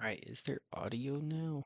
Alright, is there audio now?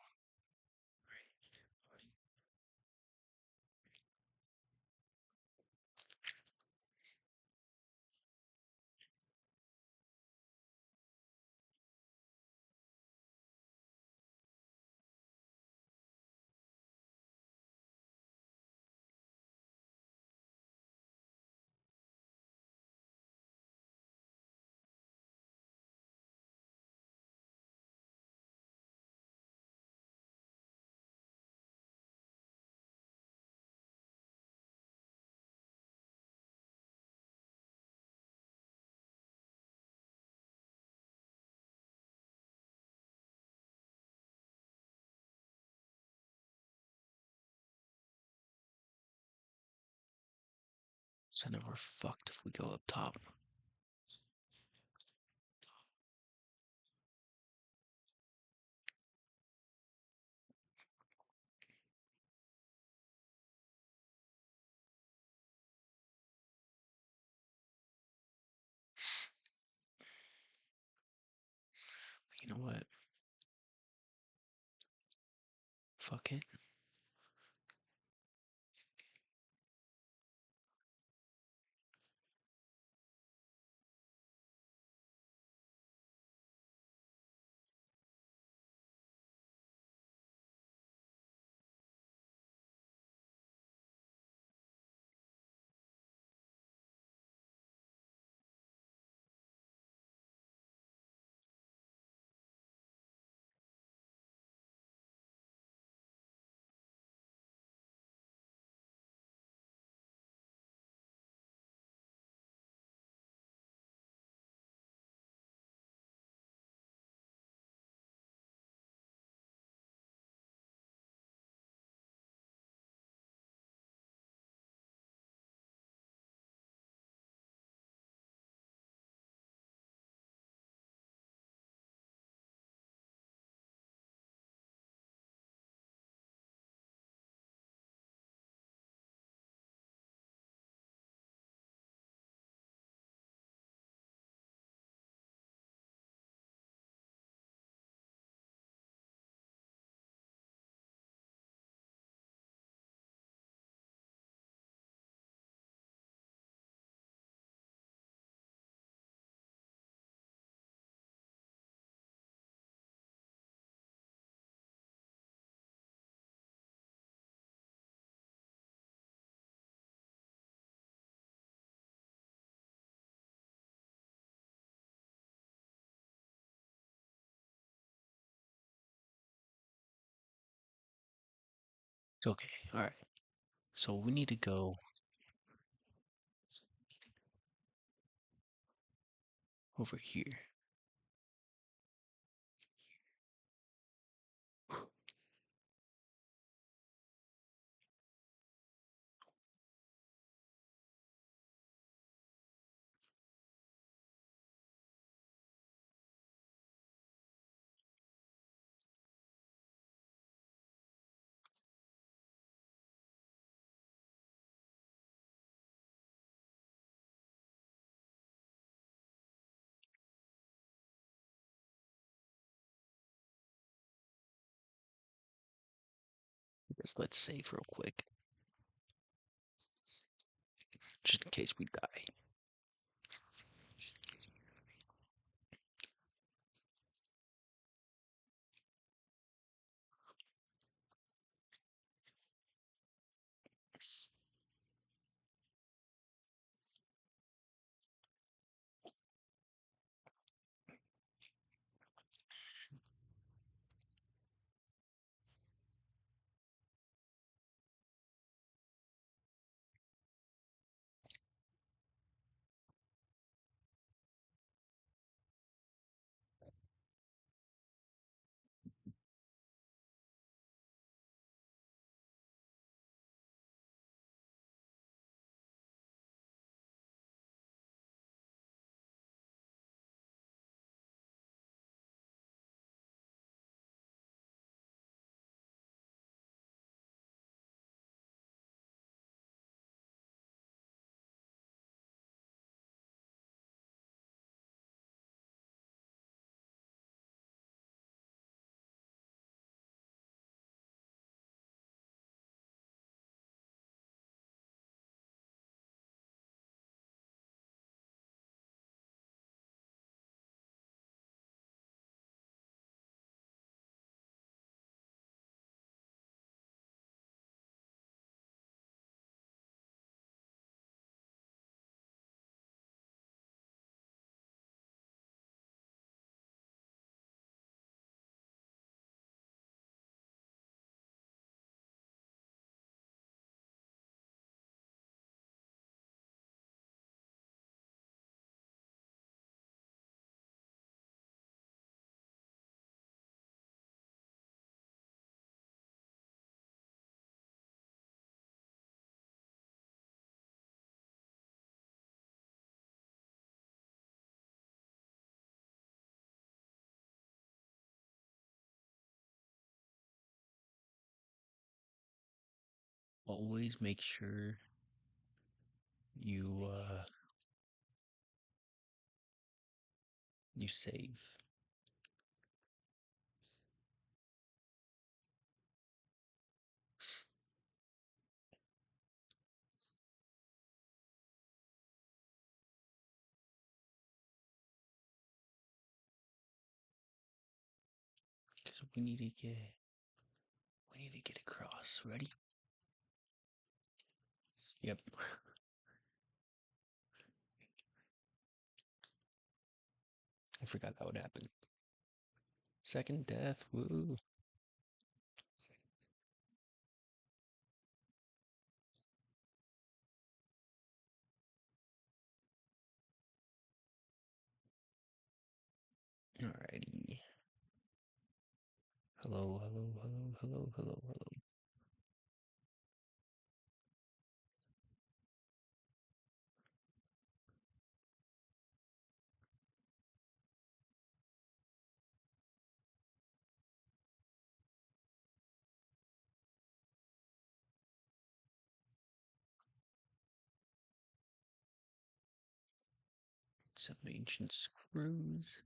So now we're fucked if we go up top. You know what? Fuck it. Okay, alright. So we need to go over here. Just let's save real quick. Just in case we die. always make sure you save. Because we need to get across. Ready? Yep. I forgot that would happen. Second death, woo. Alrighty. Hello, hello, hello, hello, hello, hello. Some ancient screws.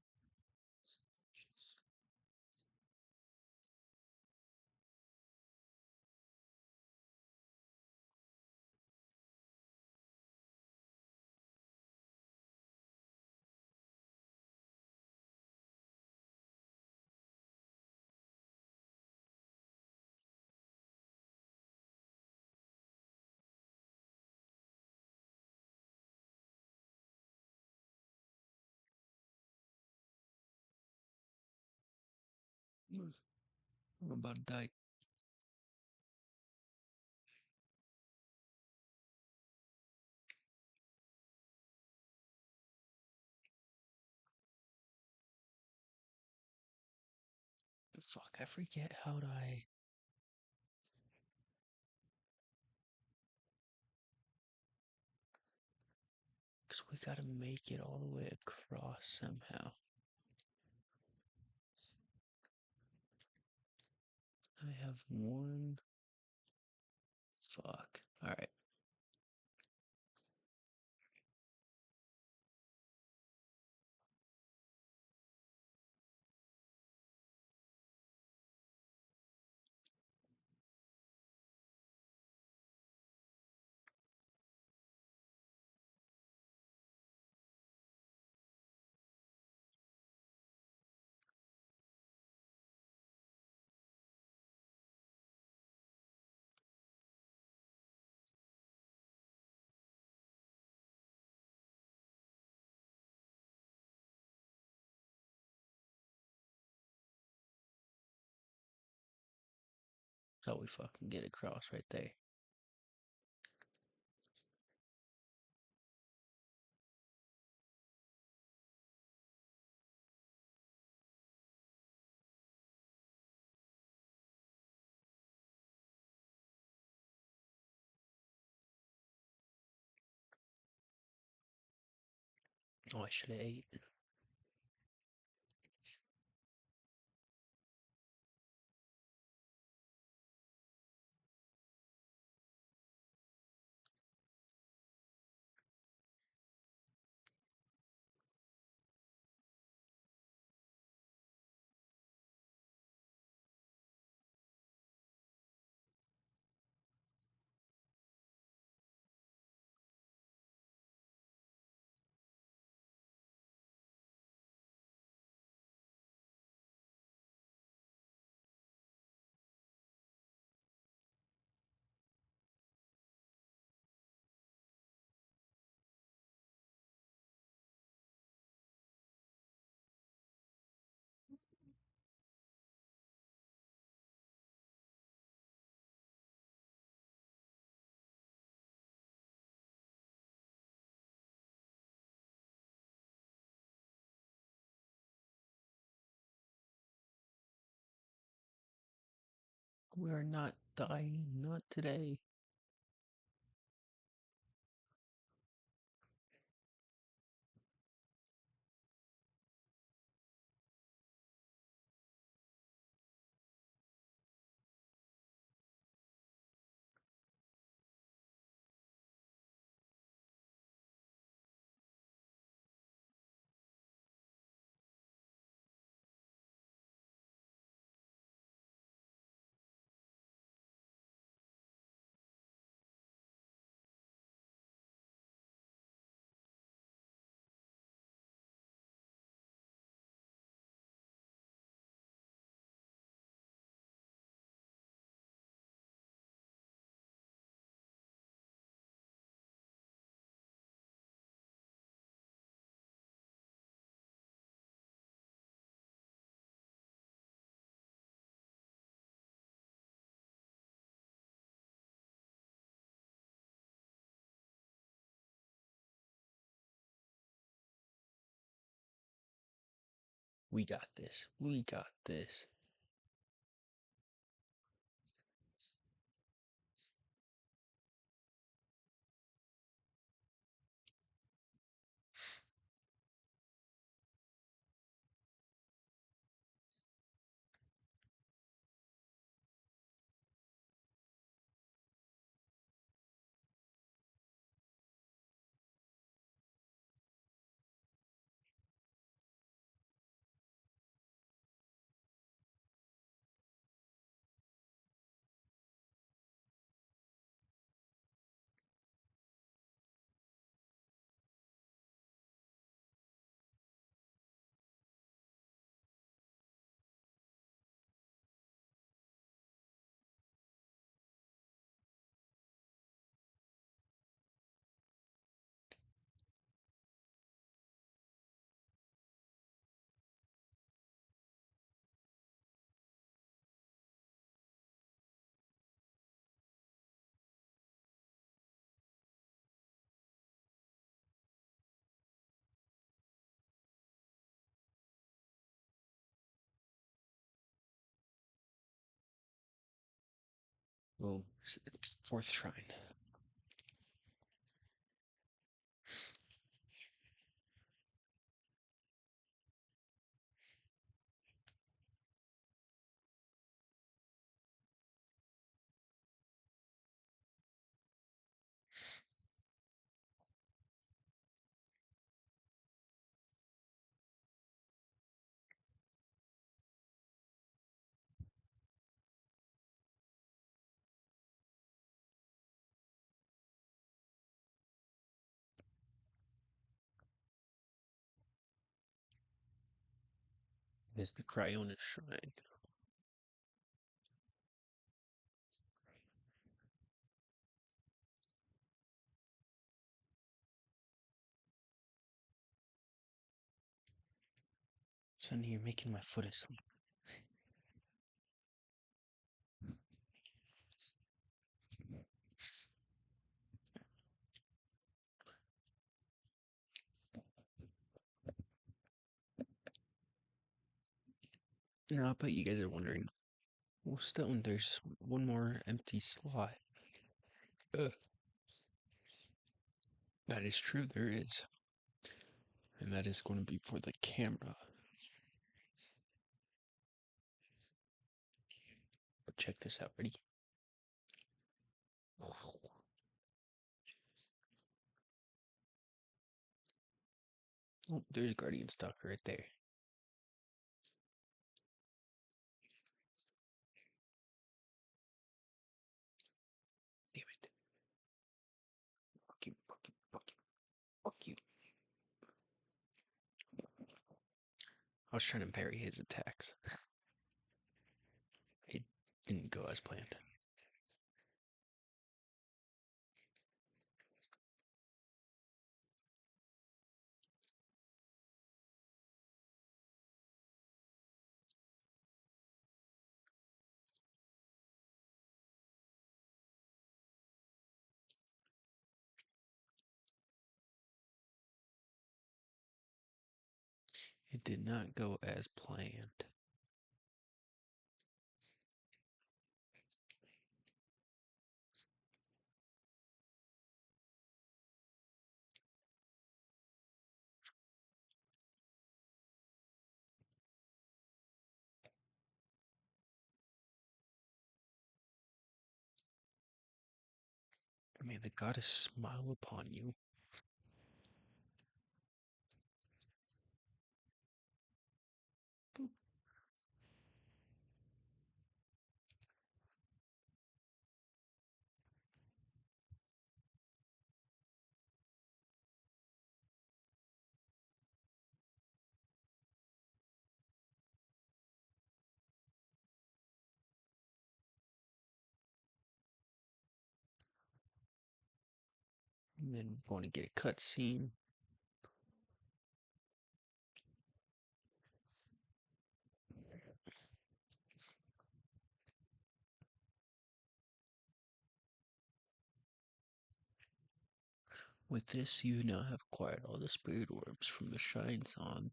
I'm about to die. Fuck, I forget how to. Because we gotta make it all the way across somehow. I have one. Fuck. Alright. So we fucking get across right there. Oh, I should have ate. We are not dying. Not today. We got this. We got this. Well, fourth shrine. Is the Cryonis shrine. Sonny, you're making my foot asleep. No, I bet you guys are wondering. Well, Stone, there's one more empty slot. That is true, there is. And that is going to be for the camera. But check this out, ready? Oh, there's Guardian Stalker right there. Damn it. Fuck you, fuck you, fuck you, fuck you. I was trying to parry his attacks. It didn't go as planned. It did not go as planned. May the goddess smile upon you. Boop. And then we're going to get a cutscene. With this, you now have acquired all the spirit orbs from the shrines on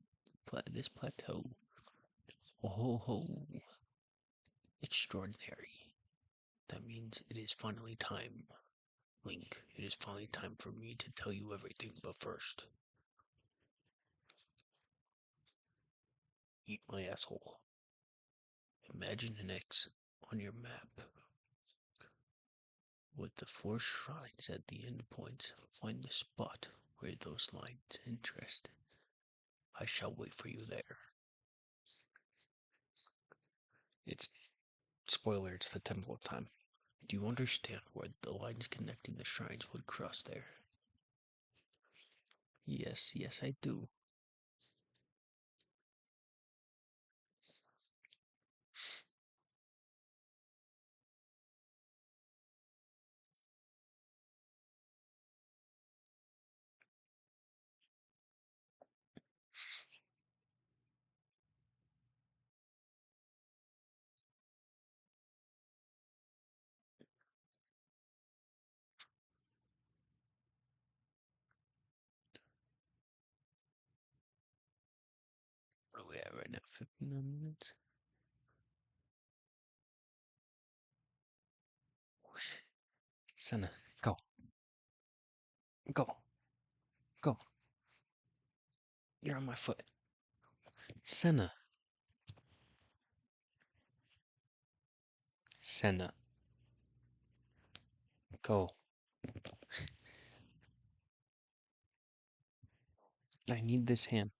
this plateau. Oh ho ho. Extraordinary. That means it is finally time, Link. It is finally time for me to tell you everything, but first, eat my asshole. Imagine an X on your map with the 4 shrines at the endpoints. Find the spot where those lines interest. I shall wait for you there. It's spoiler, it's the Temple of Time. Do you understand where the lines connecting the shrines would cross there? Yes, yes, I do. Where are we at right now? 59 minutes? Senna, go. Go. Go. You're on my foot. Senna. Senna. Go. I need this ham.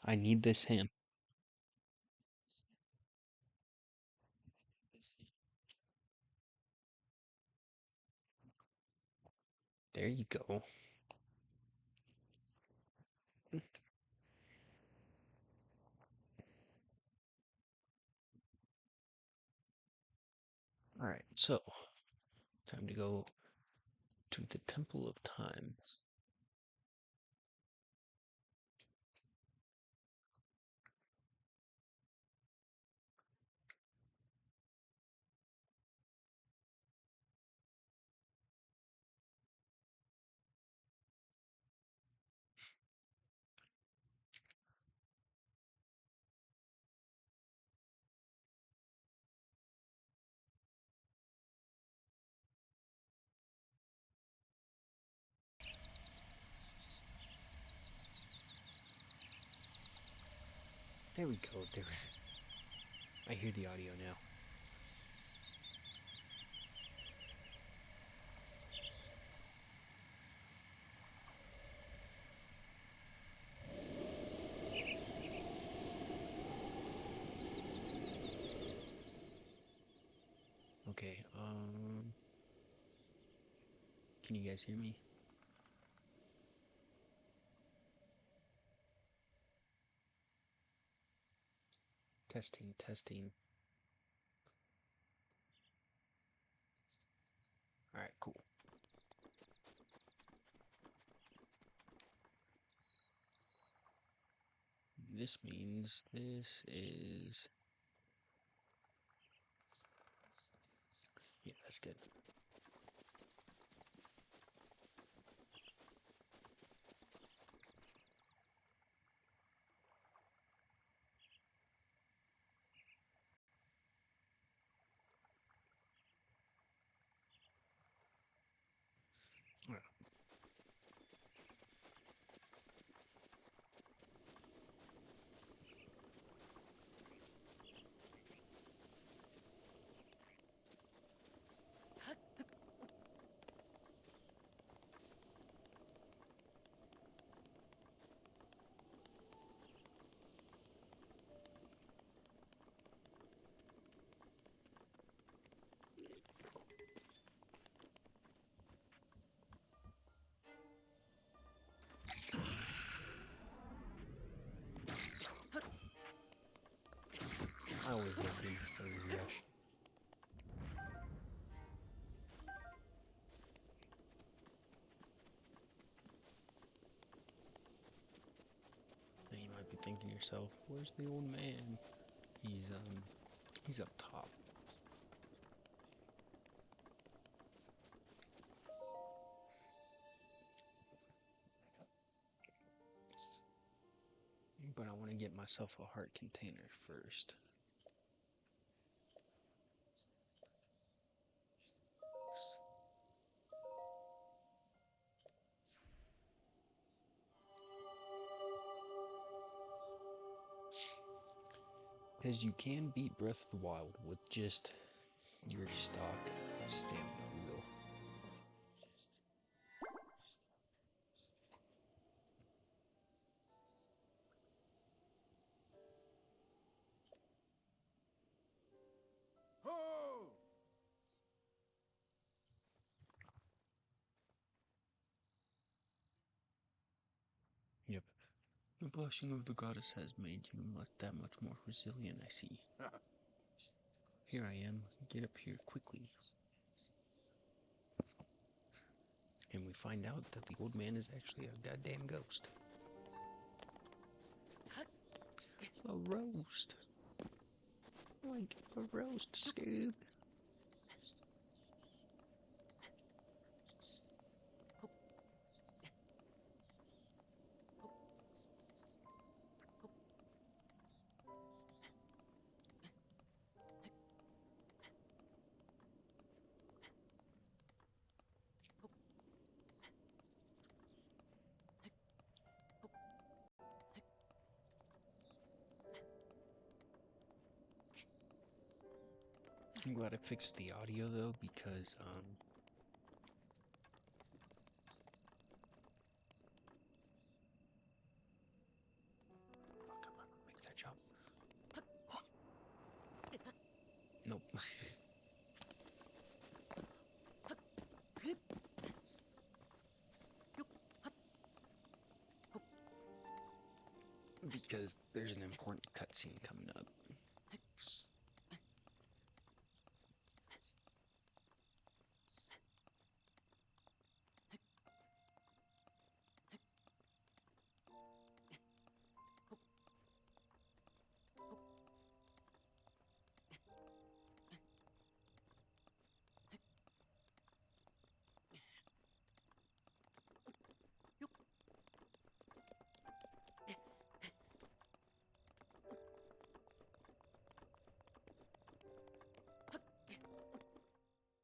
I need this ham. There you go. Alright, so time to go to the Temple of Time. There we go. There. I hear the audio now. Okay, can you guys hear me? Testing, testing. Alright, cool. This means this is... Yeah, that's good. Alright. I always love being so rush. Now you might be thinking to yourself, where's the old man? He's up top. But I want to get myself a heart container first. Because you can beat Breath of the Wild with just your stock stamina wheel. Yep. The blessing of the goddess has made you that much more resilient, I see. Here I am. Get up here quickly. And we find out that the old man is actually a goddamn ghost. A roast. Like a roast, Scoob. I'm glad I fixed the audio though, because fuck, I'm not gonna make that jump. Nope. Because there's an important cutscene coming up.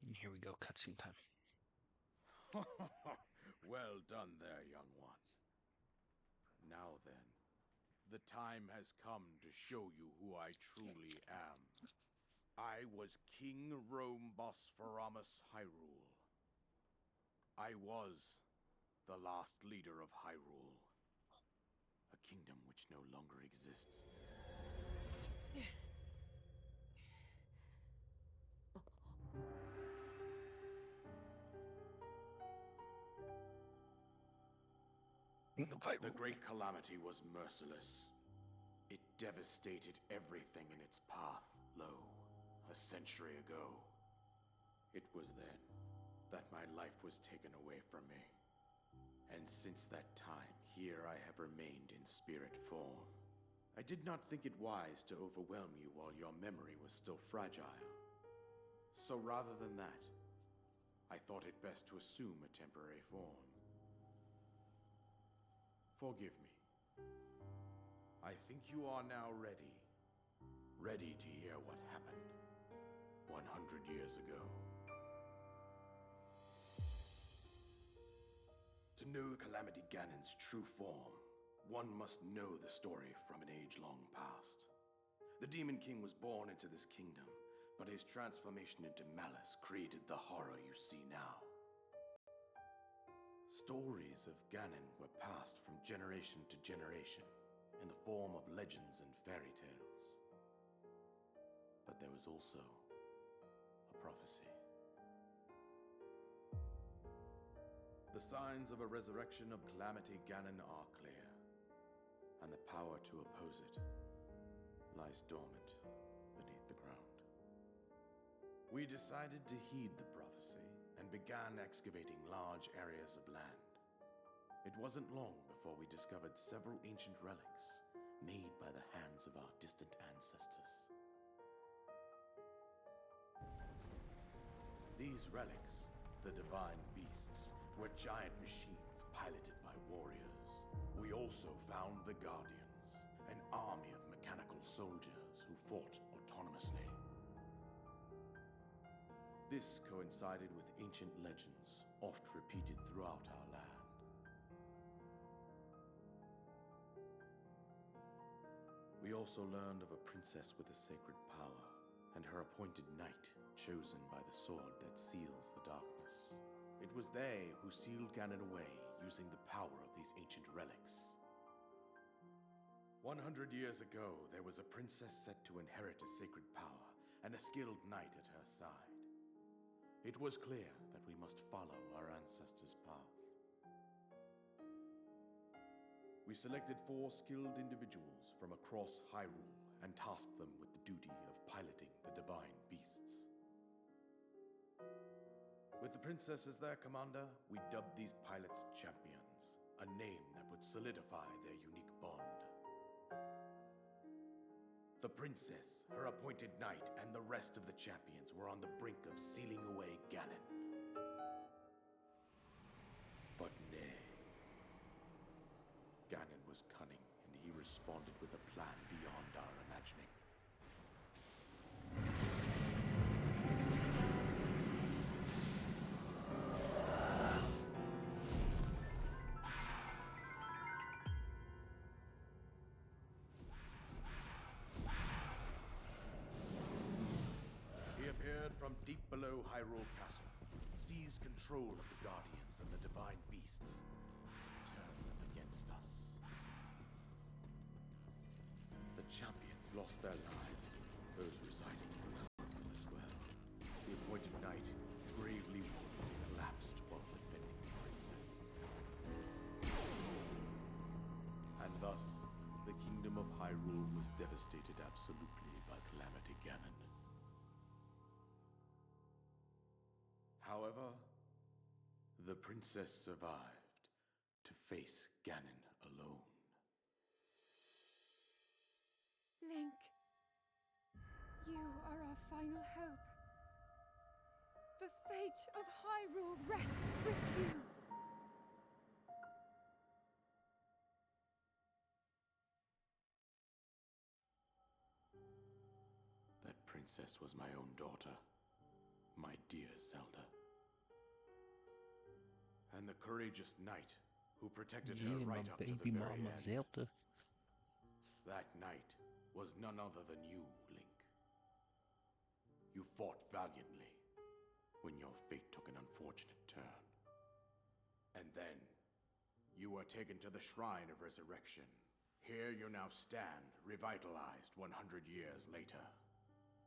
And here we go, cutscene time. Well done there, young one. Now then, the time has come to show you who I truly am. I was King Rome Bosphoramus Hyrule. I was the last leader of Hyrule, a kingdom which no longer exists. The Great Calamity was merciless. It devastated everything in its path, lo, a century ago. It was then that my life was taken away from me. And since that time, here I have remained in spirit form. I did not think it wise to overwhelm you while your memory was still fragile. So rather than that, I thought it best to assume a temporary form. Forgive me. I think you are now ready. Ready to hear what happened 100 years ago. To know Calamity Ganon's true form, one must know the story from an age long past. The Demon King was born into this kingdom, but his transformation into malice created the horror you see now. Stories of Ganon were passed from generation to generation in the form of legends and fairy tales. But there was also a prophecy. The signs of a resurrection of Calamity Ganon are clear, and the power to oppose it lies dormant beneath the ground. We decided to heed the prophecy and began excavating large areas of land. It wasn't long before we discovered several ancient relics made by the hands of our distant ancestors. These relics, the divine beasts, were giant machines piloted by warriors. We also found the Guardians, an army of mechanical soldiers who fought autonomously. This coincided with ancient legends, oft repeated throughout our land. We also learned of a princess with a sacred power, and her appointed knight, chosen by the sword that seals the darkness. It was they who sealed Ganon away using the power of these ancient relics. 100 years ago, there was a princess set to inherit a sacred power, and a skilled knight at her side. It was clear that we must follow our ancestors' path. We selected 4 skilled individuals from across Hyrule and tasked them with the duty of piloting the divine beasts. With the princess as their commander, we dubbed these pilots champions, a name that would solidify their unique bond. The princess, her appointed knight, and the rest of the champions were on the brink of sealing away Ganon. But nay. Ganon was cunning, and he responded with a plan beyond our imagining. He appeared from deep below Hyrule Castle, seized control of the Guardians and the Divine Beasts, and turned them against us. The champions lost their lives, those residing in the castle as well. The appointed knight, gravely wounded, collapsed while defending the princess. And thus, the kingdom of Hyrule was devastated absolutely by Calamity Ganon. However, the princess survived to face Ganon alone. Link, you are our final hope. The fate of Hyrule rests with you. That princess was my own daughter, my dear Zelda. And the courageous knight who protected her My right up to the baby very mama end. Zelda. That knight was none other than you, Link. You fought valiantly when your fate took an unfortunate turn. And then, you were taken to the Shrine of Resurrection. Here you now stand, revitalized 100 years later.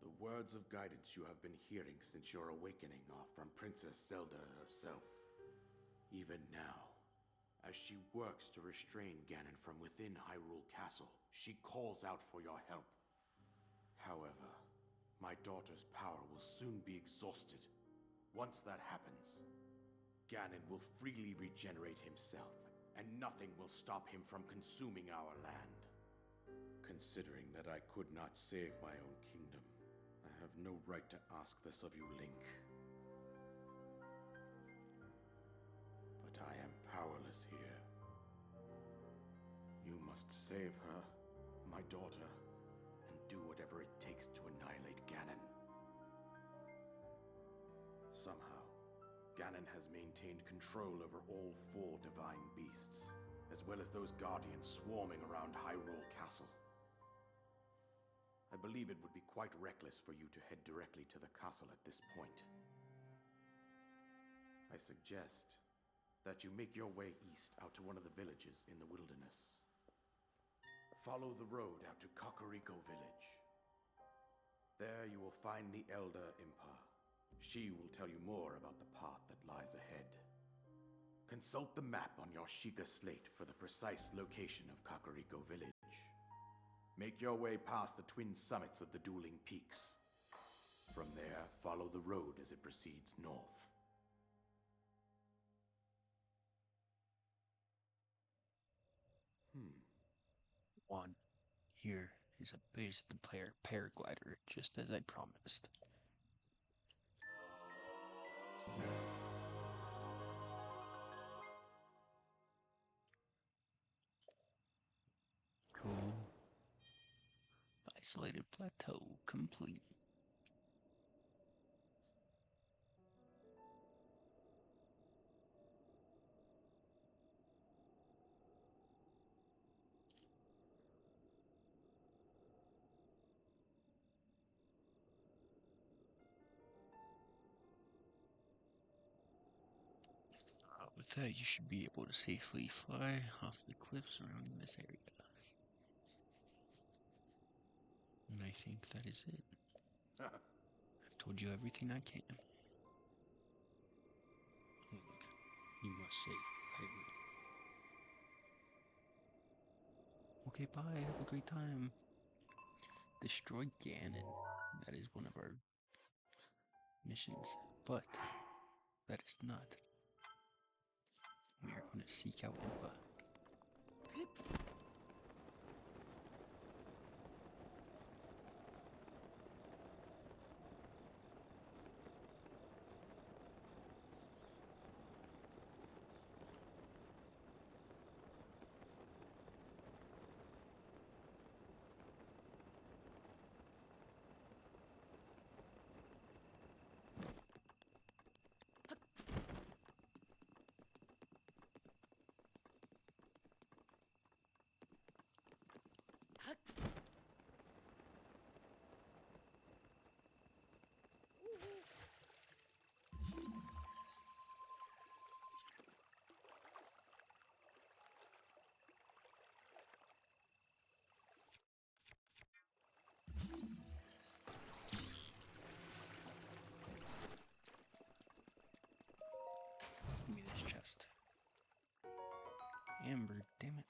The words of guidance you have been hearing since your awakening are from Princess Zelda herself. Even now, as she works to restrain Ganon from within Hyrule Castle, she calls out for your help. However, my daughter's power will soon be exhausted. Once that happens, Ganon will freely regenerate himself, and nothing will stop him from consuming our land. Considering that I could not save my own kingdom, I have no right to ask this of you, Link. But I am powerless here. You must save her, my daughter, and do whatever it takes to annihilate Ganon. Somehow, Ganon has maintained control over all 4 divine beasts, as well as those guardians swarming around Hyrule Castle. I believe it would be quite reckless for you to head directly to the castle at this point. I suggest that you make your way east out to one of the villages in the wilderness. Follow the road out to Kakariko village. There you will find the Elder Impa. She will tell you more about the path that lies ahead. Consult the map on your Sheikah slate for the precise location of Kakariko village. Make your way past the twin summits of the dueling peaks. From there, follow the road as it proceeds north. One. Here is a base of the paraglider, just as I promised. Cool. Isolated plateau complete. With that, you should be able to safely fly off the cliffs surrounding this area. And I think that is it. I've told you everything I can. Link, you must save Hyrule. Okay, bye. Have a great time. Destroy Ganon. That is one of our missions. But that is not. We are going to seek out Impa. Give me this chest. Amber, damn it.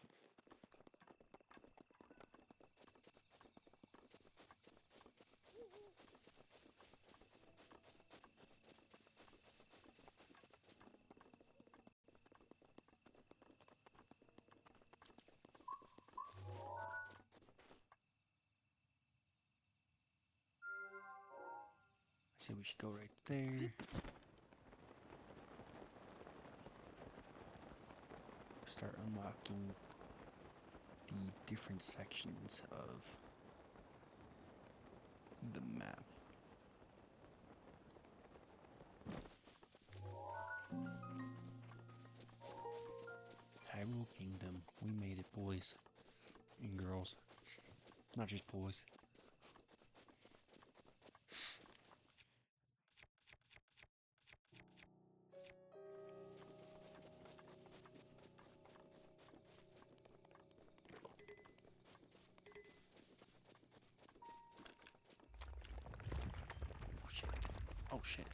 I say we should go right there. Start unlocking the different sections of the map. Hyrule Kingdom, we made it, boys and girls. Not just boys. Oh shit. Oh shit.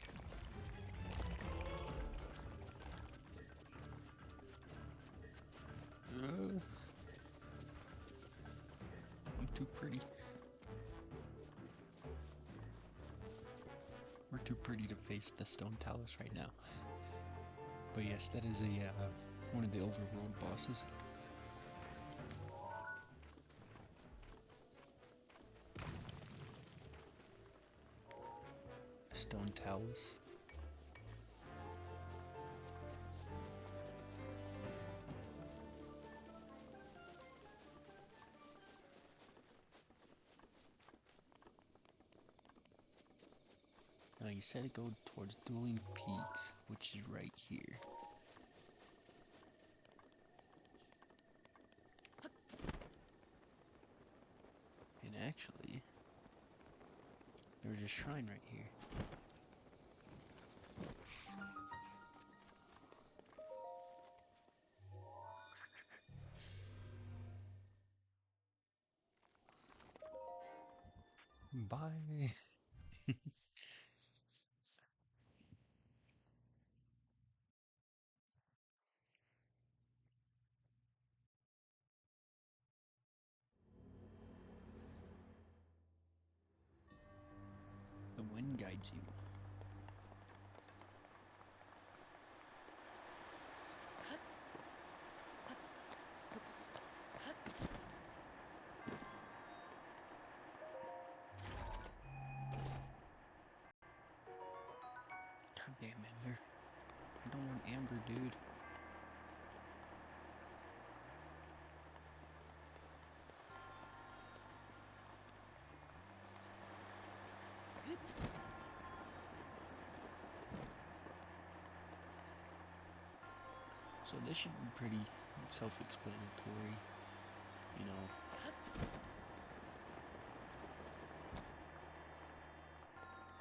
I'm too pretty. We're too pretty to face the Stone Talus right now. But yes, that is a one of the overworld bosses. Stone Talus. Now you said to go towards Dueling Peaks, which is right here. And actually, there's a shrine right here. Bye. The wind guides you. Goddamn Amber. I don't want Amber, dude. So this should be pretty self-explanatory, you know.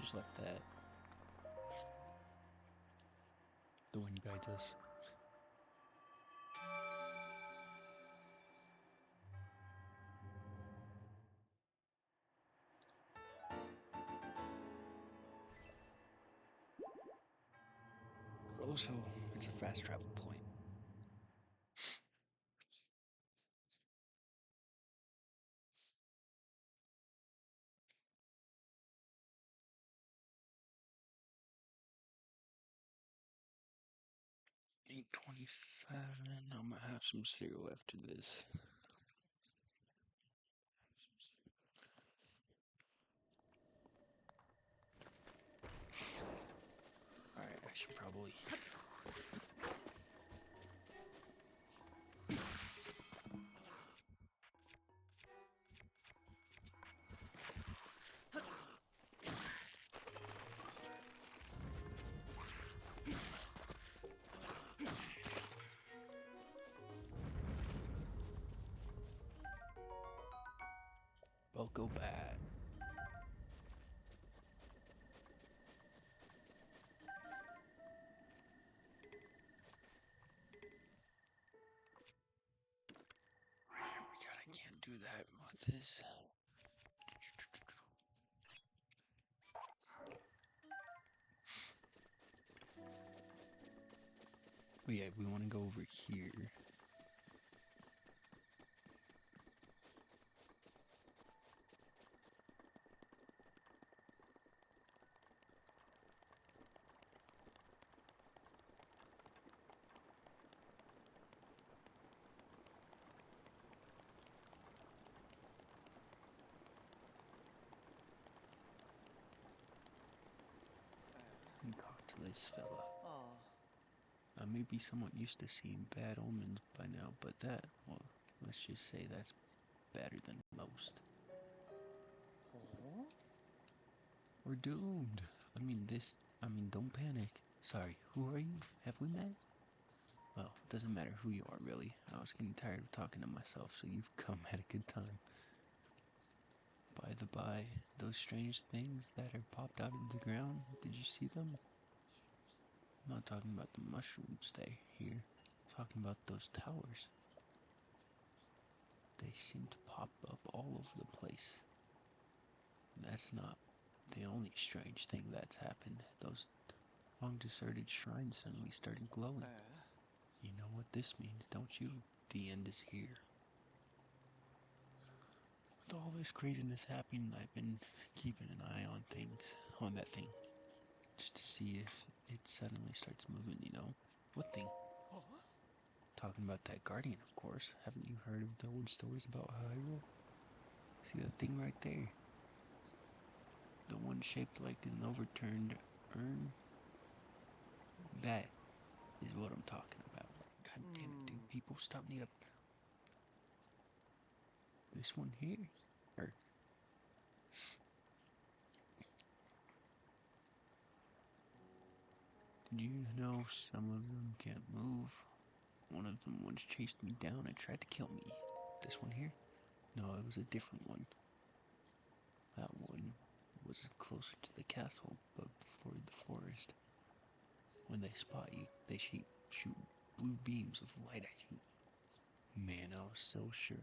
Just like that. The wind guides us. Also, it's a fast travel point. $8:27. I'm gonna have some cereal after this. Alright, I should probably. Both go bad. Oh my god, I can't do that with this. Oh yeah, we want to go over here. And talk to this fella. I may be somewhat used to seeing bad omens by now, but that, well, let's just say that's better than most. We're doomed. Don't panic. Sorry, who are you? Have we met? Well, it doesn't matter who you are, really. I was getting tired of talking to myself, so you've come at a good time. By the by, those strange things that are popped out of the ground, did you see them? I'm not talking about the mushrooms they here. I'm talking about those towers. They seem to pop up all over the place. That's not the only strange thing that's happened. Those long deserted shrines suddenly started glowing. You know what this means, don't you? The end is here. With all this craziness happening, I've been keeping an eye on that thing. Just to see if it suddenly starts moving, you know? What thing? Talking about that guardian, of course. Haven't you heard of the old stories about Hyrule? See that thing right there? The one shaped like an overturned urn? That is what I'm talking about. God damn it, dude. People stop me up. This one here? Or did you know some of them can't move? One of them once chased me down and tried to kill me. This one here? No, it was a different one. That one was closer to the castle, but before the forest. When they spot you, they shoot blue beams of light at you. Man, I was so sure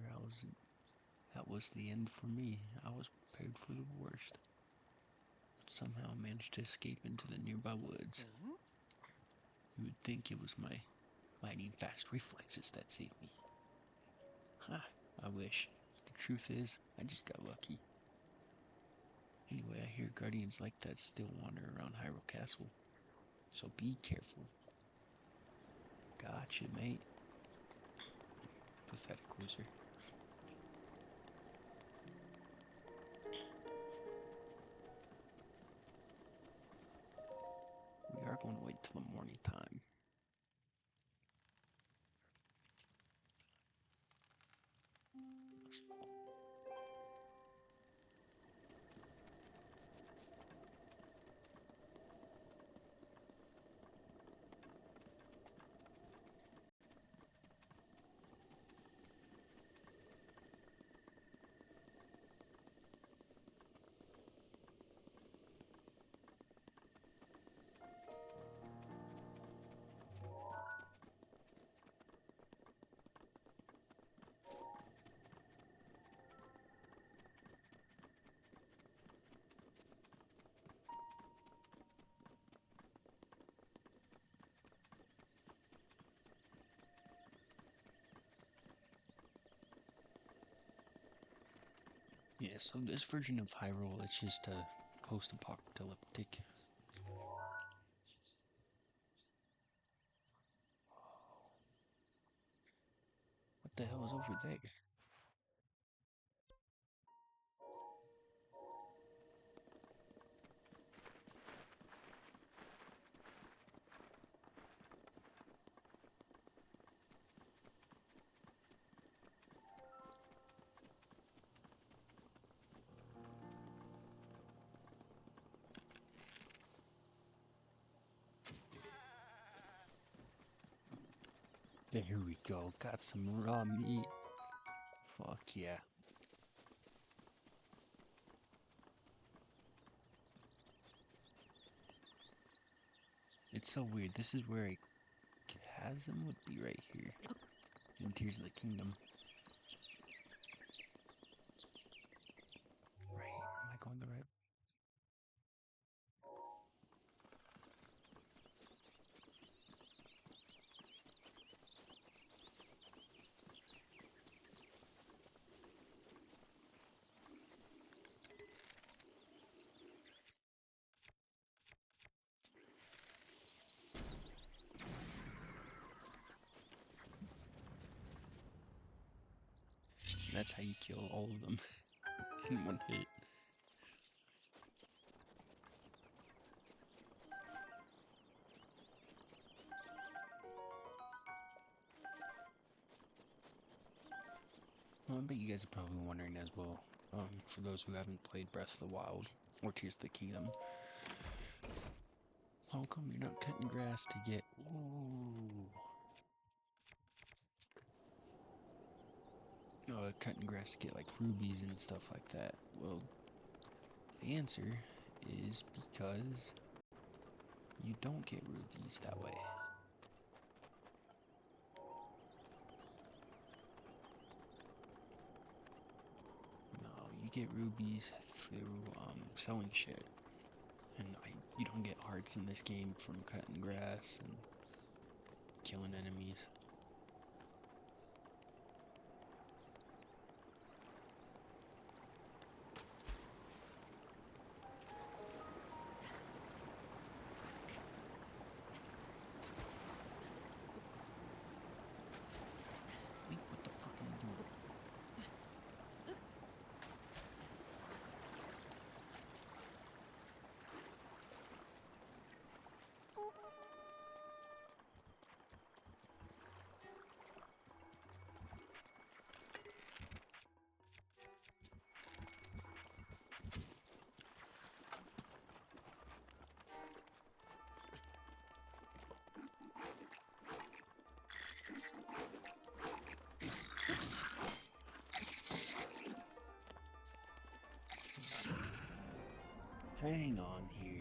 that was the end for me. I was prepared for the worst. But somehow I managed to escape into the nearby woods. You would think it was my lightning fast reflexes that saved me. Ha, I wish. The truth is, I just got lucky. Anyway, I hear guardians like that still wander around Hyrule Castle. So be careful. Gotcha, mate. Pathetic loser. We are going to wait till the morning time. Yeah, so this version of Hyrule, it's just a post-apocalyptic. What the hell is over there? There we go. Got some raw meat. Fuck yeah. It's so weird. This is where a chasm would be right here. In Tears of the Kingdom. Right. Am I going the right? That's how you kill all of them in one hit. Well, I bet you guys are probably wondering as well, for those who haven't played Breath of the Wild or Tears of the Kingdom, how come you're not cutting grass to get... Ooh. Cutting grass to get like rubies and stuff like that? Well, the answer is because you don't get rubies that way. No, you get rubies through selling shit. And you don't get hearts in this game from cutting grass and killing enemies. Link, what the fuck are you doing? Hang on here.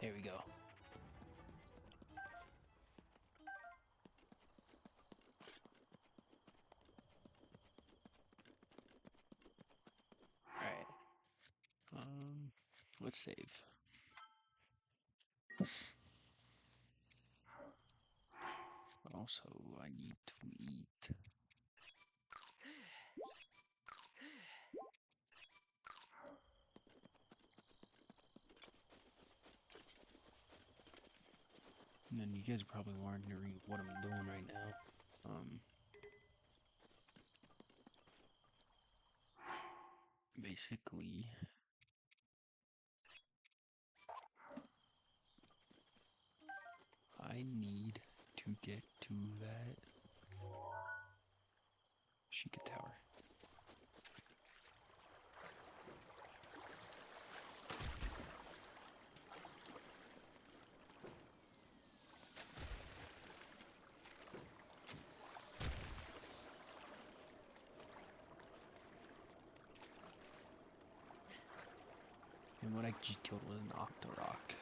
There we go. Alright. Let's save. But also, I need to eat. And then you guys are probably wondering what I'm doing right now. basically, I need to get to that Sheikah Tower. And what I just killed was an Octorok.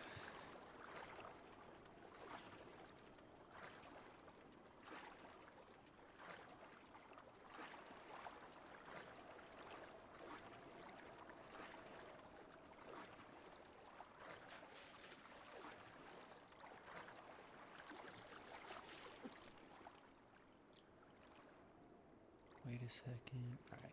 Wait a second. Alright.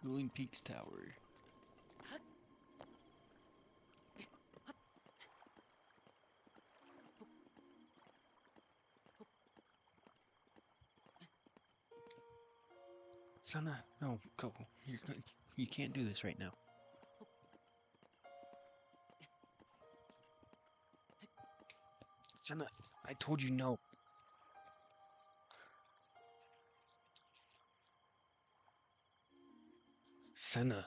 Rolling Peaks Tower. Sana, no, go. You can't do this right now. Sana, I told you no. Senna.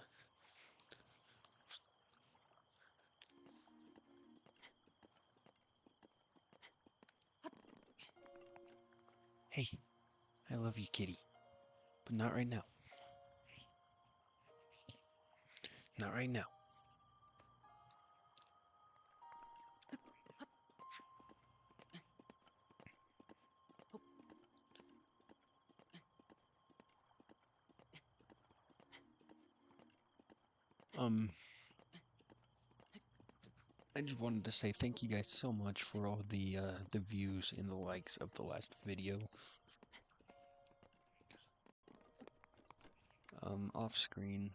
Hey, I love you, kitty. But not right now. Not right now. I just wanted to say thank you guys so much for all the views and the likes of the last video. Off screen,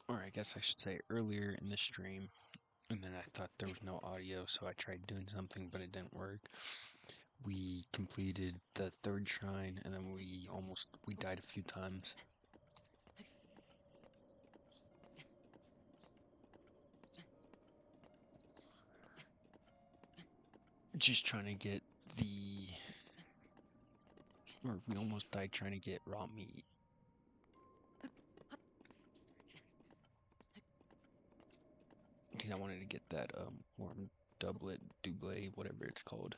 or I guess I should say earlier in the stream, and then I thought there was no audio, so I tried doing something, but it didn't work. We completed the 3rd shrine, and then we died a few times. Just trying to get we almost died trying to get raw meat. Because I wanted to get that warm doublet, double, whatever it's called.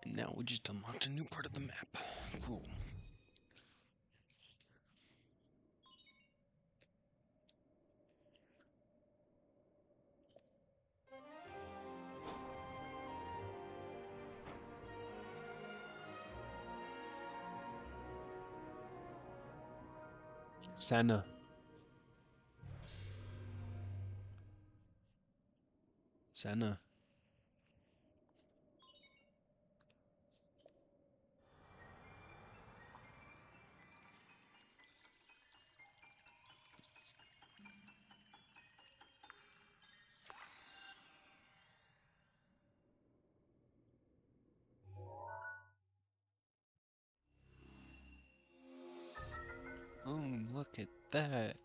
And now we just unlocked a new part of the map. Cool. Sana. Sana. Boom, look at that.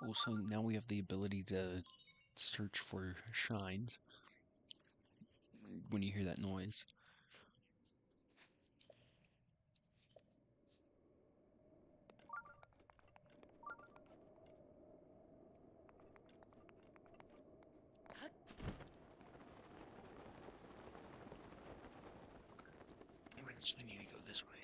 Also, now we have the ability to search for shrines when you hear that noise. I actually need to go this way.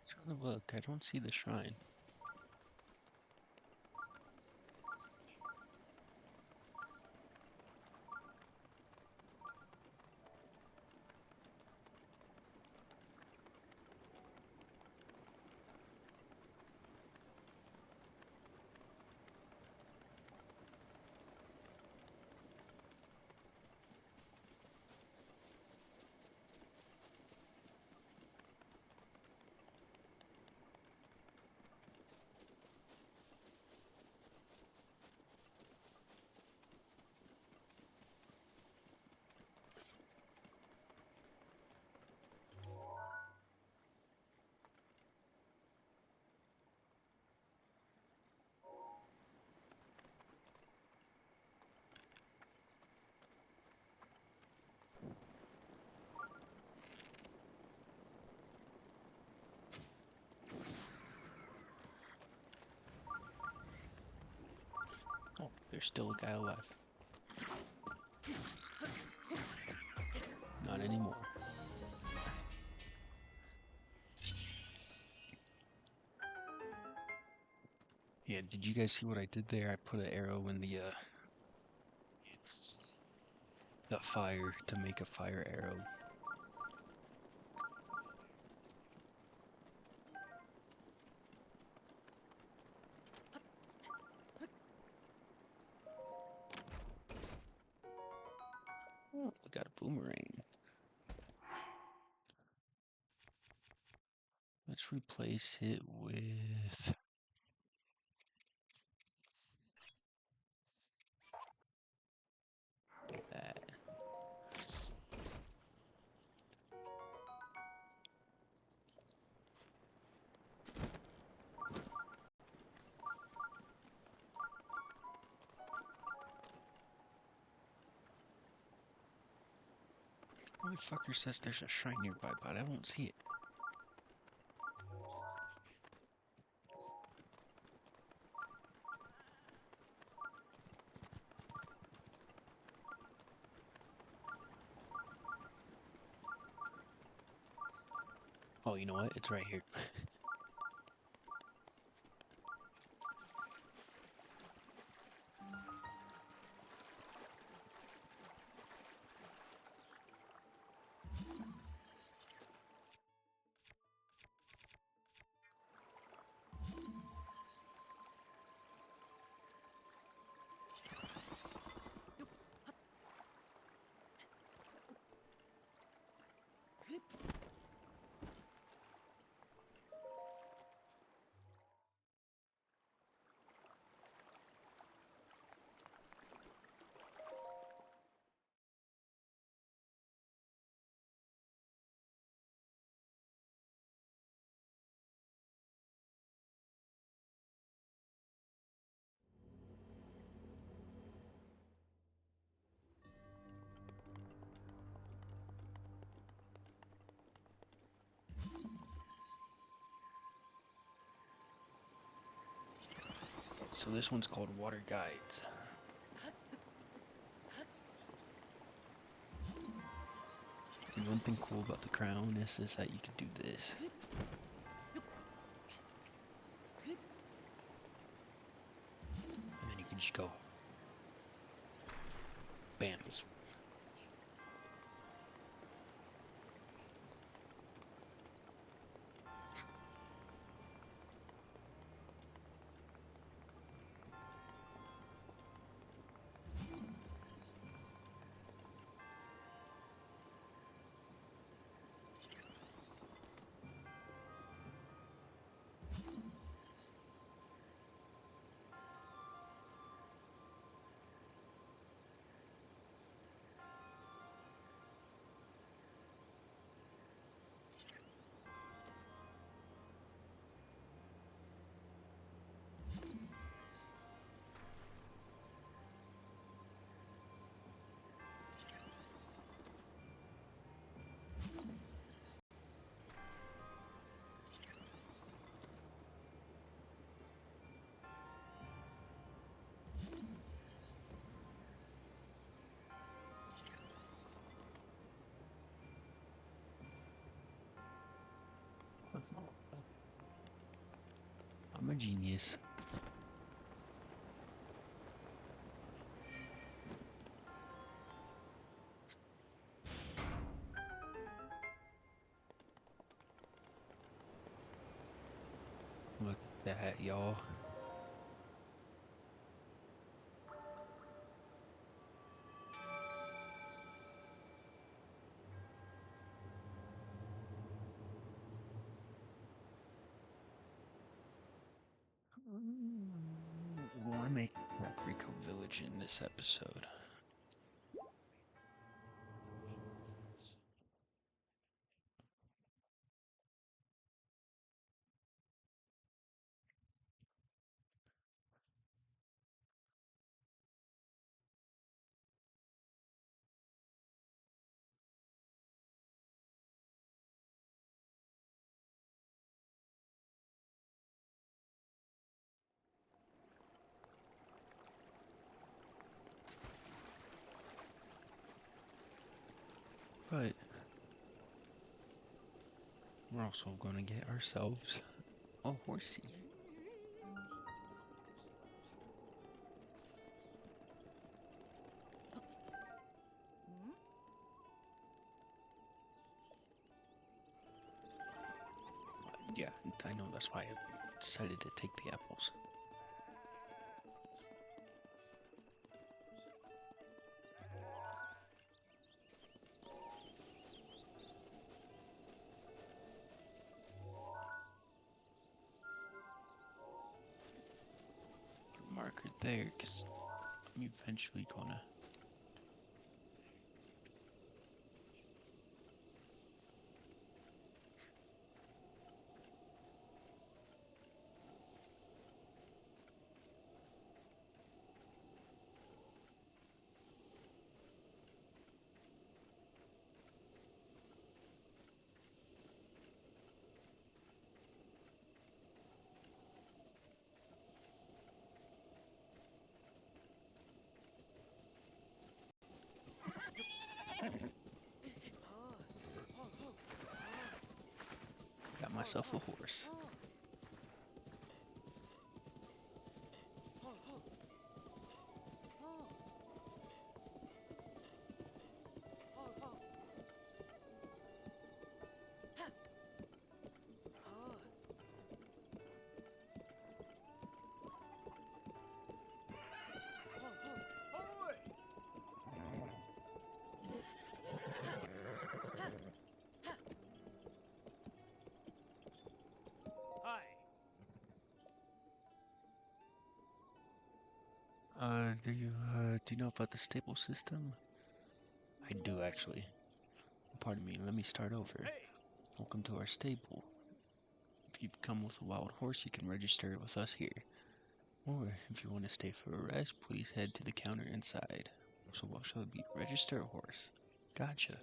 Trying to look, I don't see the shrine. Oh, there's still a guy alive. Not anymore. Yeah, did you guys see what I did there? I put an arrow in the fire to make a fire arrow. Oh, we got a boomerang. Let's replace it with that. Motherfucker says there's a shrine nearby, but I don't see it. Oh, you know what? It's right here. So this one's called Water Guides. And one thing cool about the crown is that you can do this. And then you can just go. Bam. genius. Look at that, y'all. Why make Kakariko Village in this episode? But we're also gonna get ourselves a horsey. Yeah, I know, that's why I decided to take the apples. Put a marker there, because I'm eventually gonna. Got myself a horse. Do you know about the stable system? I do, actually. Pardon me, let me start over. Welcome to our stable. If you come with a wild horse, you can register it with us here. Or, if you want to stay for a rest, please head to the counter inside. So what shall it be? Register a horse. Gotcha.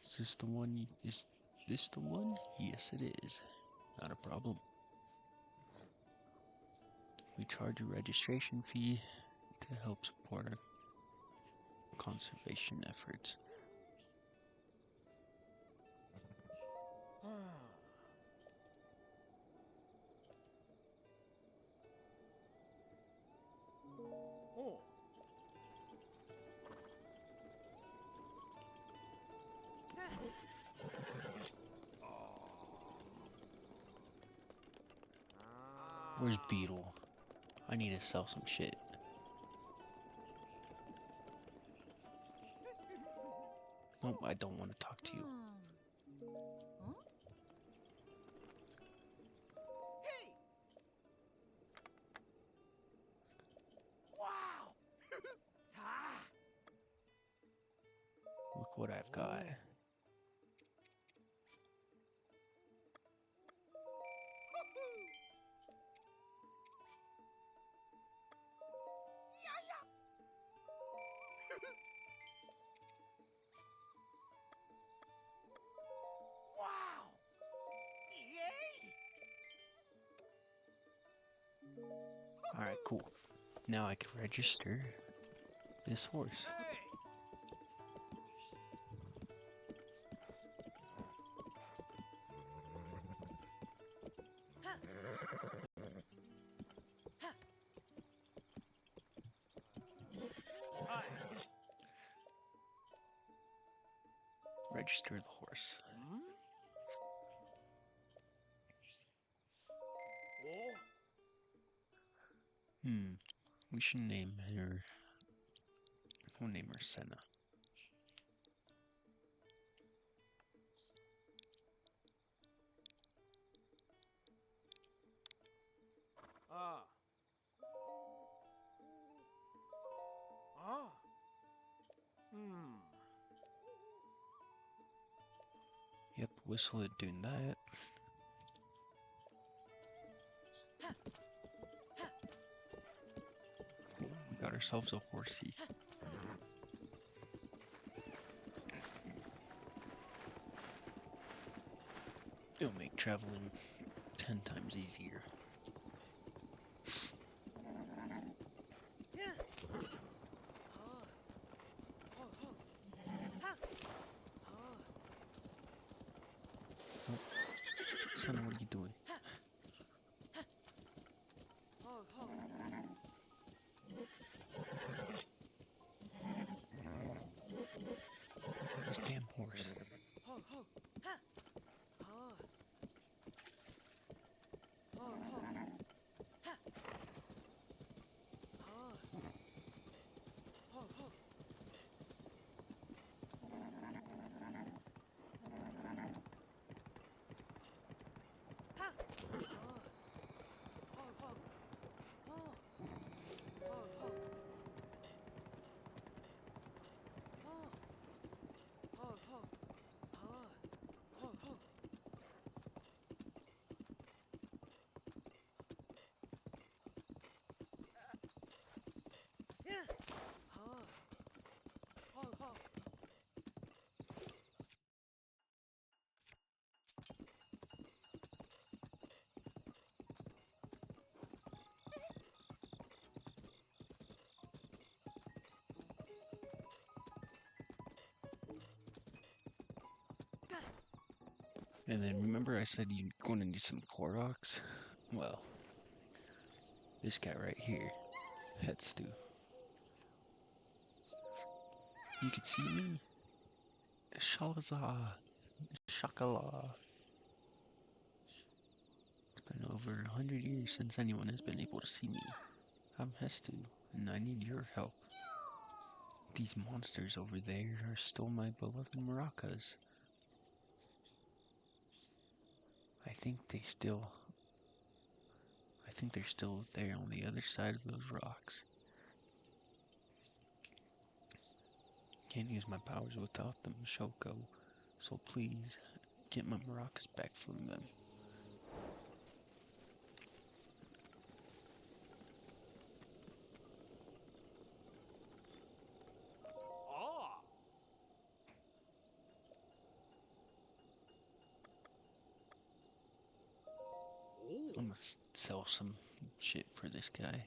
Is this the one? Is this the one? Yes, it is. Not a problem. We charge a registration fee to help support our conservation efforts. Where's Beetle? I need to sell some shit. Nope, I don't want to talk to you. Hey! Wow! Look what I've got. Wow! Yay! Alright, cool. Now I can register this horse. Register the horse. We should name her. We'll name her Senna. Yep, whistle it doing that. We got ourselves a horsey. It'll make traveling 10 times easier. Oh, Senna, what are you doing? This damn horse. And then remember I said you're going to need some Koroks? Well, this guy right here, head stew. You can see me? Shalaza, Shakala. It's been over 100 years since anyone has been able to see me. I'm Hestu, and I need your help. These monsters over there stole my beloved maracas. I think they're still there on the other side of those rocks. Can't use my powers without them, Shoko. So please, get my maracas back from them. I'm gonna sell some shit for this guy.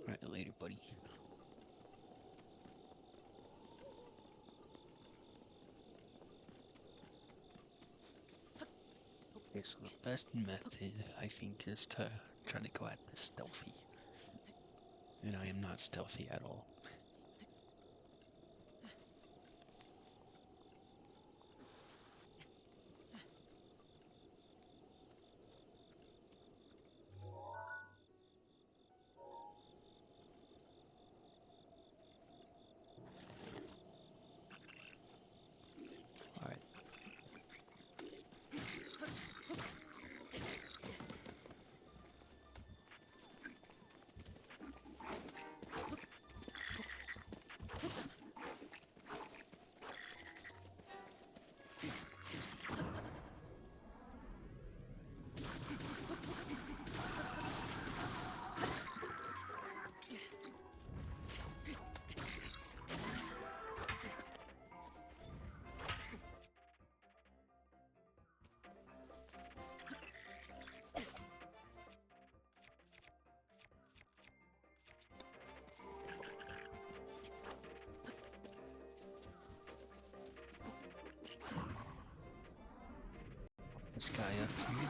Alright, later, buddy. Okay, so the best method, I think, is to try to go at this stealthy. And I am not stealthy at all. Alright. this guy up here.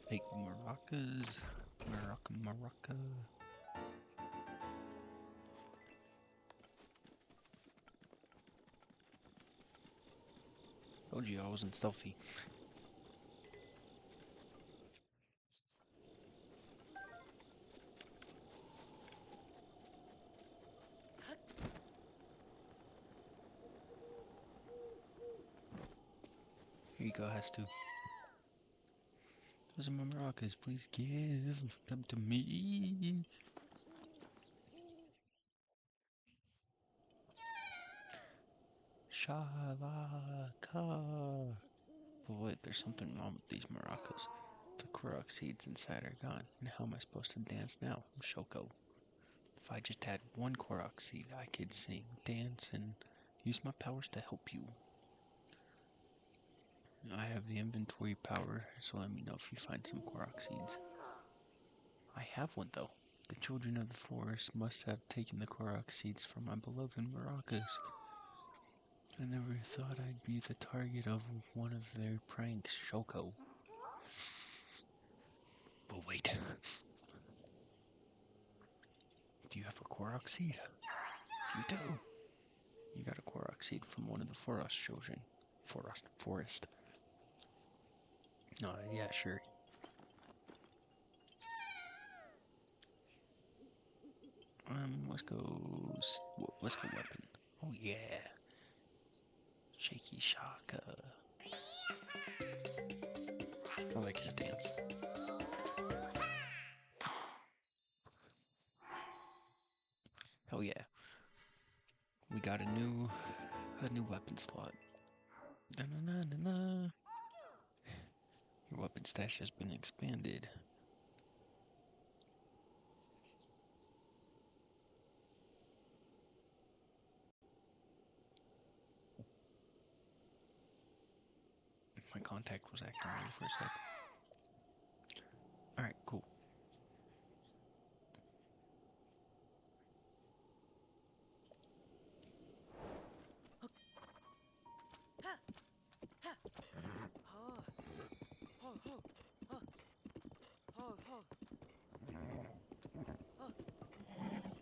Fake maracas. Maraca. Told you I wasn't stealthy. Here you go, has to. Those are my maracas. Please give them to me. Shalaka. But wait, there's something wrong with these maracas. The Korok seeds inside are gone. And how am I supposed to dance now? I'm Shoko. If I just had one Korok seed, I could sing, dance, and use my powers to help you. I have the inventory power, so let me know if you find some Korok seeds. I have one though. The children of the forest must have taken the Korok seeds from my beloved maracas. I never thought I'd be the target of one of their pranks, Shoko. But wait. Do you have a Korok seed? You do. You got a Korok seed from one of the forest children. Forest. Yeah, sure. Let's go weapon. Oh yeah. Shaky Shaka. I like his dance. Hell yeah. We got a new weapon slot. Na na na na na. Your weapon stash has been expanded. My contact was acting weird for a sec. Alright, cool.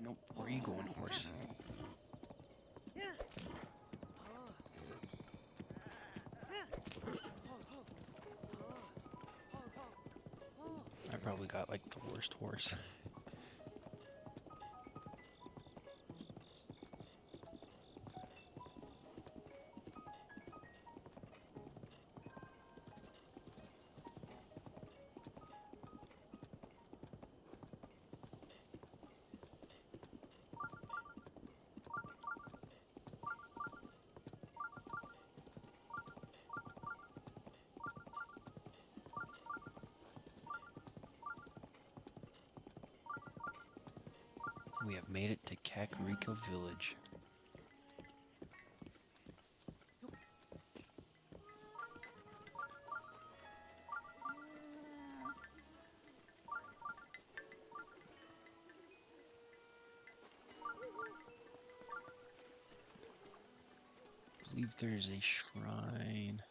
Nope, where are you going, horse? I probably got like the worst horse. We have made it to Kakariko village. I believe there's a shrine.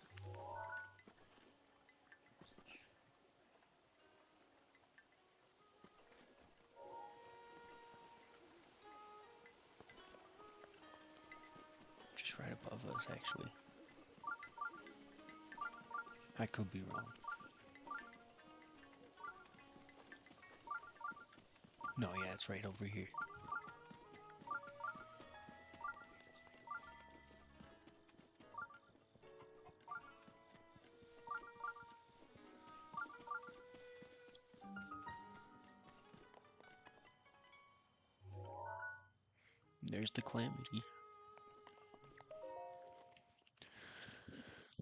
Just right above us, actually. I could be wrong. No, yeah, it's right over here. There's the calamity.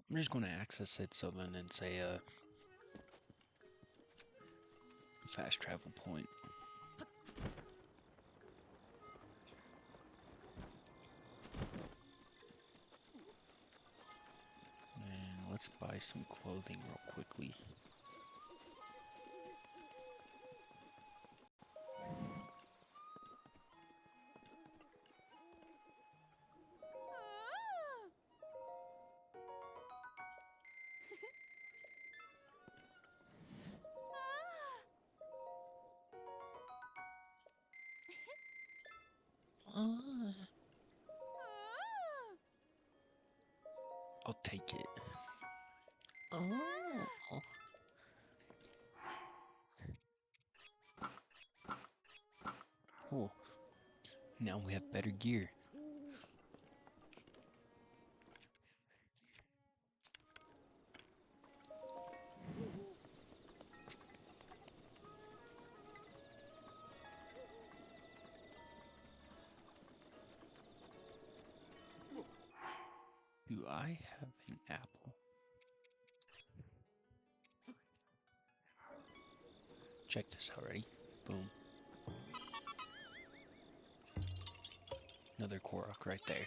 I'm just gonna access it so then it's a fast travel point. And let's buy some clothing real quickly. I'll take it. Oh. Cool. Now we have better gear. Do I have an apple? Check this out, ready? Boom. Another Korok right there.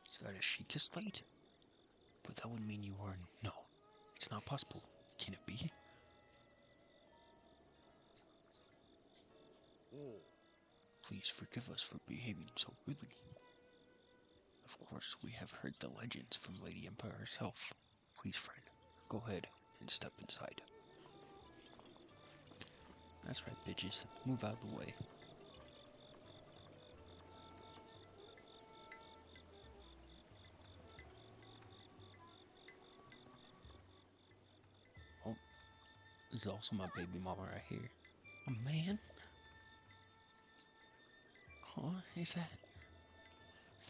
Is that a Sheikah slate? But that would mean you are... No. It's not possible. Can it be? Please forgive us for behaving so rudely. Of course, we have heard the legends from Lady Empire herself. Please, friend, go ahead and step inside. That's right, bitches. Move out of the way. Oh, there's also my baby mama right here. A man? Huh? Is that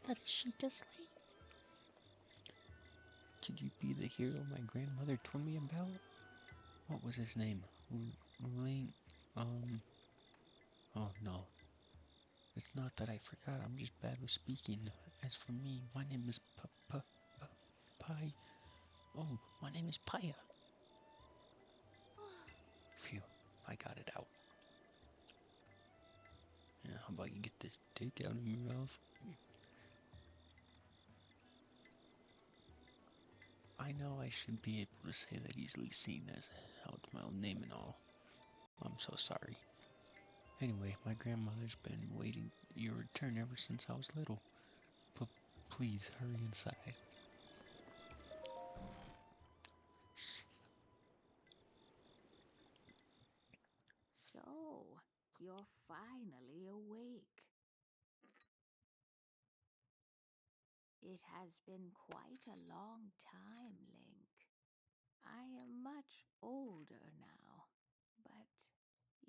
a Sheikah slate? Could you be the hero my grandmother told me about? What was his name? Link? Oh no. It's not that I forgot, I'm just bad with speaking. As for me, my name is Pi. Oh, my name is Paya. Phew, I got it out. Yeah, how about you get this dick out of your mouth? I know I should be able to say that easily, seeing as how it's my own name and all. I'm so sorry. Anyway, my grandmother's been waiting your return ever since I was little. But please hurry inside. So, you're finally awake. It has been quite a long time, Link. I am much older now, but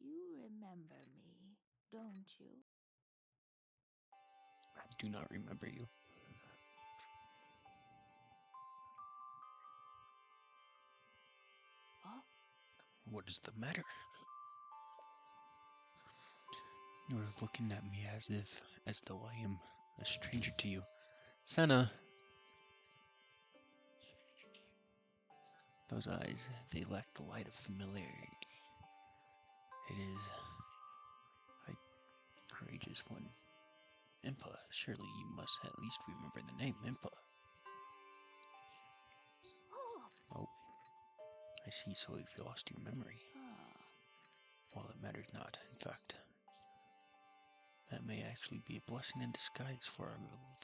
you remember me, don't you? I do not remember you. Oh, What is the matter? You are looking at me as though I am a stranger to you. Senna! Those eyes, they lack the light of familiarity. It is a courageous one. Impa, surely you must at least remember the name Impa. Oh, I see, so you've lost your memory. Well, it matters not. In fact, that may actually be a blessing in disguise for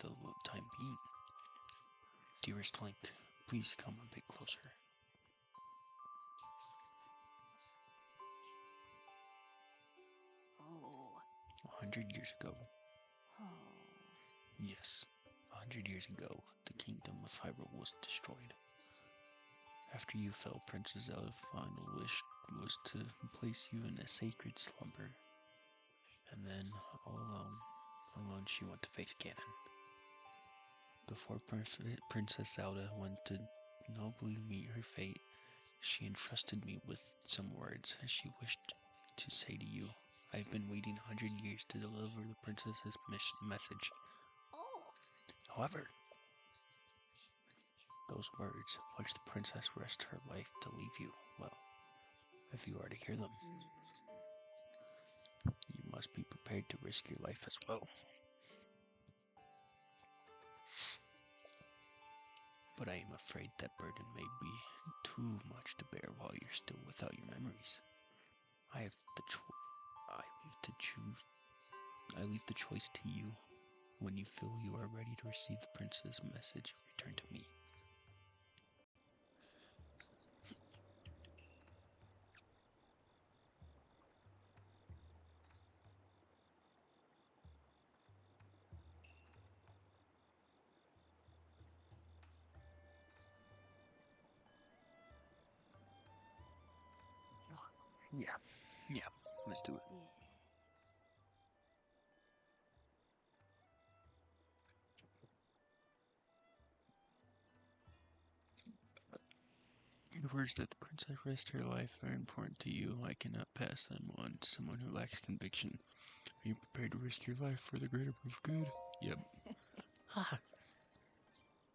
the time being. Dearest Link, please come a bit closer. Oh. 100 years ago. Oh. Yes, 100 years ago, the kingdom of Hyrule was destroyed. After you fell, Princess Zelda's final wish was to place you in a sacred slumber. And then, all alone she went to face Ganon. Before Princess Zelda went to nobly meet her fate, She entrusted me with some words she wished to say to you. I've been waiting 100 years to deliver the princess's message. Oh, However, those words, which the princess risked her life to leave you, well, if you are to hear them, you must be prepared to risk your life as well. But I am afraid that burden may be too much to bear while you're still without your memories. I have the I leave to choose. I leave the choice to you. When you feel you are ready to receive the prince's message, return to me. Yeah, yeah, let's do it. yeah. The words that the princess risked her life are important to you. I cannot pass them on to someone who lacks conviction. Are you prepared to risk your life for the greater good? Yep. Ha!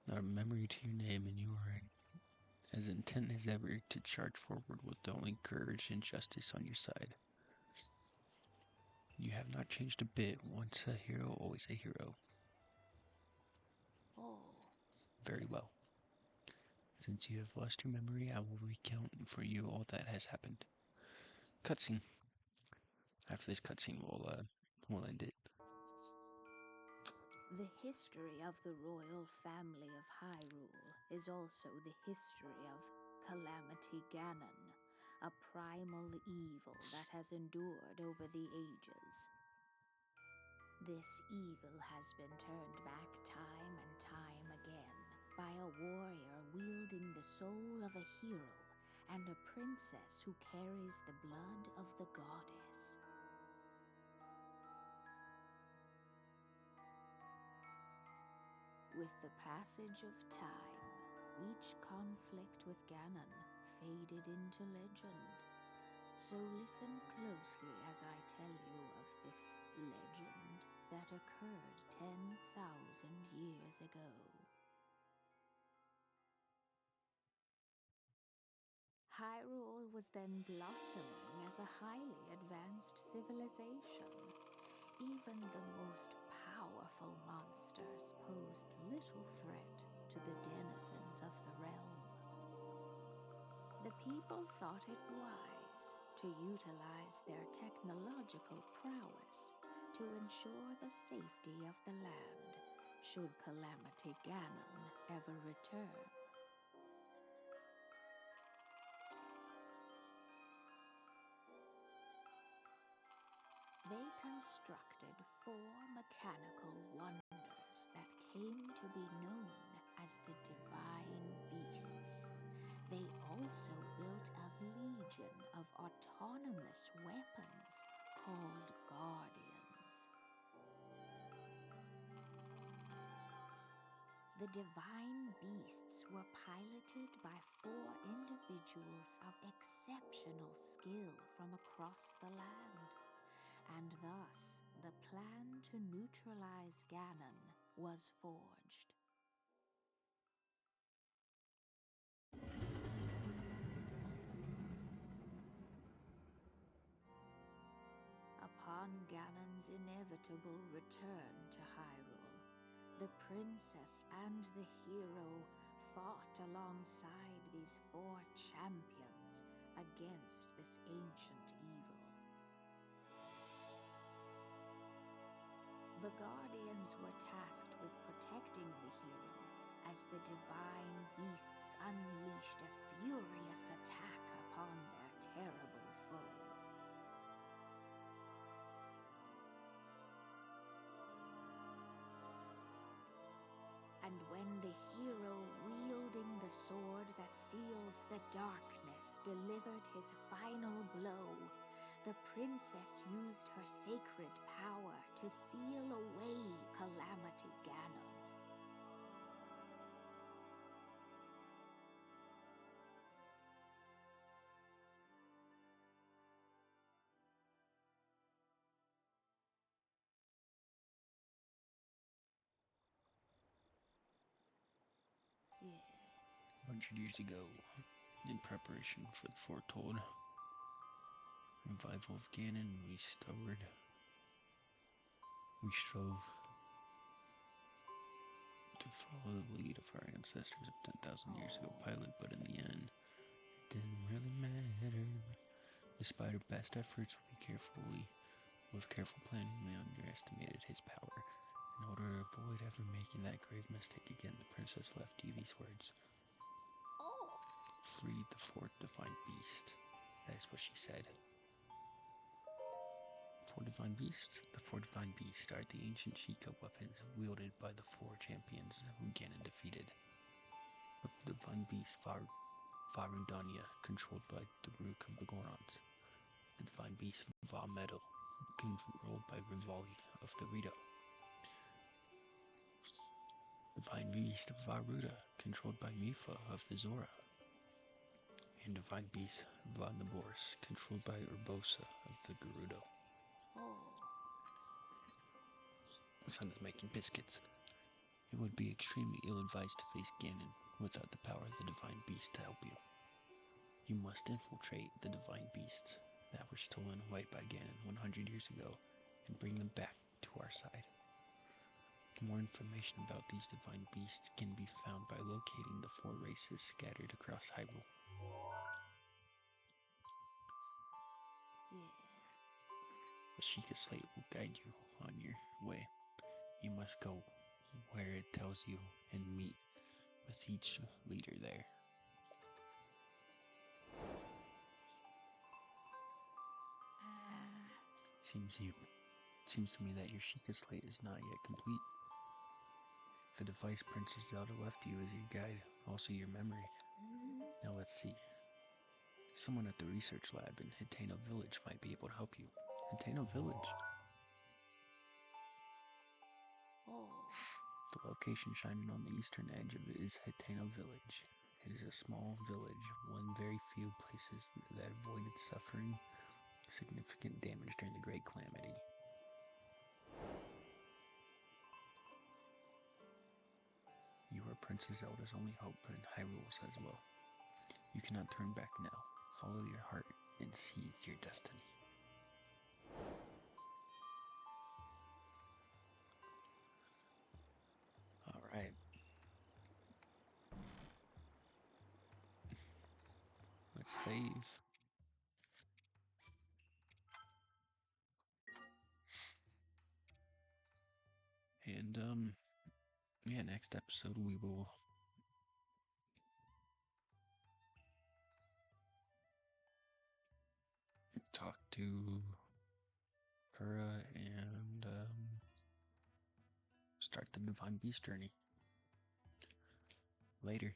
Not a memory to your name, and you are as intent as ever to charge forward with only courage and justice on your side. You have not changed a bit. Once a hero, always a hero. Oh, Very well. Since you have lost your memory, I will recount for you all that has happened. Cutscene. After this cutscene, we'll end it. the history of the royal family of Hyrule is also the history of Calamity Ganon, a primal evil that has endured over the ages. This evil has been turned back time and time again by a warrior wielding the soul of a hero and a princess who carries the blood of the goddess. With the passage of time, each conflict with Ganon faded into legend. So listen closely as I tell you of this legend that occurred 10,000 years ago. Hyrule was then blossoming as a highly advanced civilization. Even the most powerful monsters posed little threat to the denizens of the realm. The people thought it wise to utilize their technological prowess to ensure the safety of the land should Calamity Ganon ever return. They constructed 4 mechanical wonders that came to be known as the Divine Beasts. They also built a legion of autonomous weapons called Guardians. The Divine Beasts were piloted by 4 individuals of exceptional skill from across the land. And thus, the plan to neutralize Ganon was forged. Upon Ganon's inevitable return to Hyrule, the princess and the hero fought alongside these 4 champions against this ancient evil. The Guardians were tasked with protecting the hero as the Divine Beasts unleashed a furious attack upon their terrible foe. And when the hero wielding the sword that seals the darkness delivered his final blow, the princess used her sacred power to seal away Calamity Ganon. 100 years ago, in preparation for the foretold revival of Ganon, we strove to follow the lead of our ancestors of 10,000 years ago pilot, but in the end, it didn't really matter. Despite our best efforts, with careful planning, we underestimated his power. In order to avoid ever making that grave mistake again, the princess left you these words. Free the fourth divine beast. That is what she said. Four divine beasts? The four divine beasts are the ancient Sheikah weapons wielded by the four champions who Ganon defeated. With the divine beast Varudanya, controlled by the Rook of the Gorons. The divine beast Va-Metal, controlled by Rivali of the Rito. Divine beast Varuda, controlled by Mifa of the Zora. And divine beast Va-Naboris, controlled by Urbosa of the Gerudo. The sun is making biscuits. It would be extremely ill-advised to face Ganon without the power of the divine beast to help you. You must infiltrate the divine beasts that were stolen away by Ganon 100 years ago and bring them back to our side. More information about these divine beasts can be found by locating the four races scattered across Hyrule. The Sheikah Slate will guide you on your way. You must go where it tells you and meet with each leader there. Seems to me that your Sheikah Slate is not yet complete. The device Princess Zelda left you is your guide, also your memory. Now let's see. Someone at the research lab in Hitano Village might be able to help you. Hitano Village? The location shining on the eastern edge of it is Hitano Village. It is a small village, one of very few places that avoided suffering significant damage during the Great Calamity. You are Princess Zelda's only hope in Hyrule as well. You cannot turn back now. Follow your heart and seize your destiny. Alright. Let's save. And, yeah, next episode we will talk to Pura and, start the Divine Beast journey. Later.